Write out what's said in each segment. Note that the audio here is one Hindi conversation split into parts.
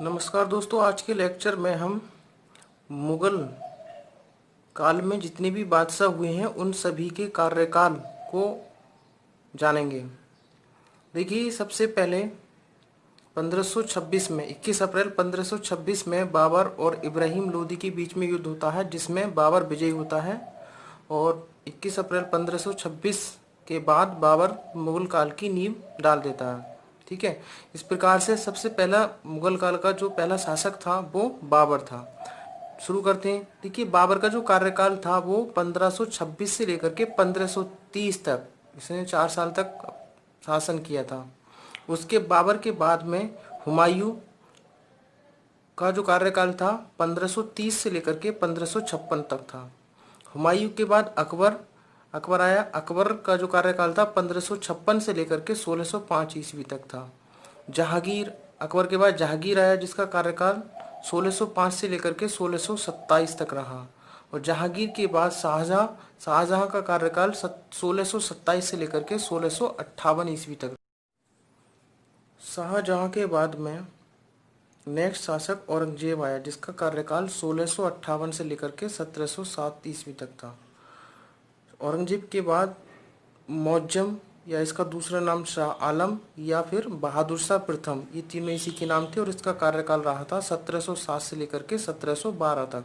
नमस्कार दोस्तों, आज के लेक्चर में हम मुगल काल में जितने भी बादशाह हुए हैं उन सभी के कार्यकाल को जानेंगे। देखिए, सबसे पहले 1526 में 21 अप्रैल 1526 में बाबर और इब्राहिम लोदी के बीच में युद्ध होता है, जिसमें बाबर विजयी होता है। और 21 अप्रैल 1526 के बाद बाबर मुगल काल की नींव डाल देता है। ठीक है, इस प्रकार से सबसे पहला मुगल काल का जो पहला शासक था वो बाबर था। शुरू करते हैं। देखिए, बाबर का जो कार्यकाल था वो 1526 से लेकर के 1530 तक, इसने 4 साल तक शासन किया था। उसके बाबर के बाद में हुमायूं का जो कार्यकाल था 1530 से लेकर के 1556 तक था। हुमायूं के बाद अकबर आया। अकबर का जो कार्यकाल था 1556 से लेकर के 1605 ईस्वी तक था। अकबर के बाद जहांगीर आया, जिसका कार्यकाल 1605 से लेकर के 1627 तक रहा। और जहांगीर के बाद शाहजहां का कार्यकाल 1627 से लेकर के 1658 ईस्वी तक। शाहजहां के बाद में नेक्स्ट शासक औरंगजेब आया, जिसका कार्यकाल 1658 से लेकर के 1707 ईस्वी तक था। औरंगजेब के बाद मुअज्जम, या इसका दूसरा नाम शाह आलम या फिर बहादुर शाह प्रथम, ये तीनों इसी के नाम थे। और इसका कार्यकाल रहा था 1707 से लेकर के 1712 तक।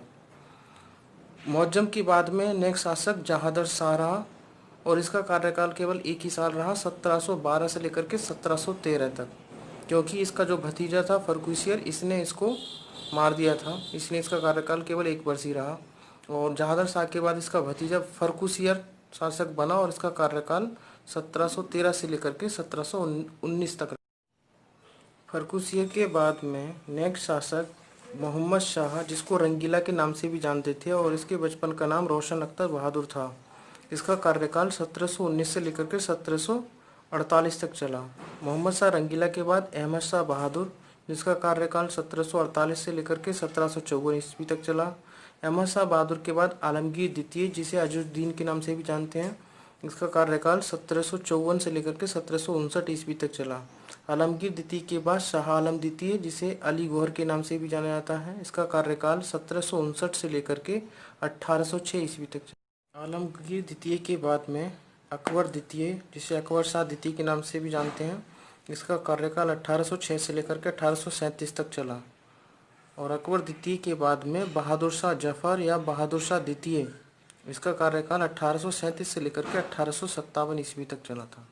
मुअज्जम के बाद में नेक्स्ट शासक जहांदर शाह रहा, और इसका कार्यकाल केवल एक ही साल रहा, 1712 से लेकर के 1713 तक। क्योंकि इसका जो भतीजा था फर्रुखसियर, इसने इसको मार दिया था, इसलिए इसका कार्यकाल केवल 1 वर्ष ही रहा। और जहांदर शाह के बाद इसका भतीजा फर्रुखसियर शासक बना, और इसका कार्यकाल 1713 से लेकर के 1719 तक। फर्रुखसियर के बाद में नेक्स्ट शासक मोहम्मद शाह, जिसको रंगीला के नाम से भी जानते थे, और इसके बचपन का नाम रोशन अख्तर बहादुर था। इसका कार्यकाल 1719 से लेकर के 1748 तक चला। मोहम्मद शाह रंगीला के बाद अहमद शाह बहादुर, जिसका कार्यकाल 1748 से लेकर के 1754 ईस्वी तक चला। अहमद शाह बहादुर के बाद आलमगीर द्वितीय, जिसे अजुद्दीन के नाम से भी जानते हैं, इसका कार्यकाल 1754 से लेकर के 1759 ईस्वी तक चला। आलमगीर द्वितीय के बाद शाह आलम द्वितीय, जिसे अली गौहर के नाम से भी जाना जाता है, इसका कार्यकाल 1759 से लेकर के 1806 ईस्वी तक चला। आलमगीर द्वितीय के बाद में अकबर द्वितीय, जिसे अकबर शाह द्वितीय के नाम से भी जानते हैं, इसका कार्यकाल 1806 से लेकर के 1837 तक चला। और अकबर द्वितीय के बाद में बहादुर शाह जफर या बहादुर शाह द्वितीय, इसका कार्यकाल 1837 से लेकर के 1857 ईस्वी तक चला था।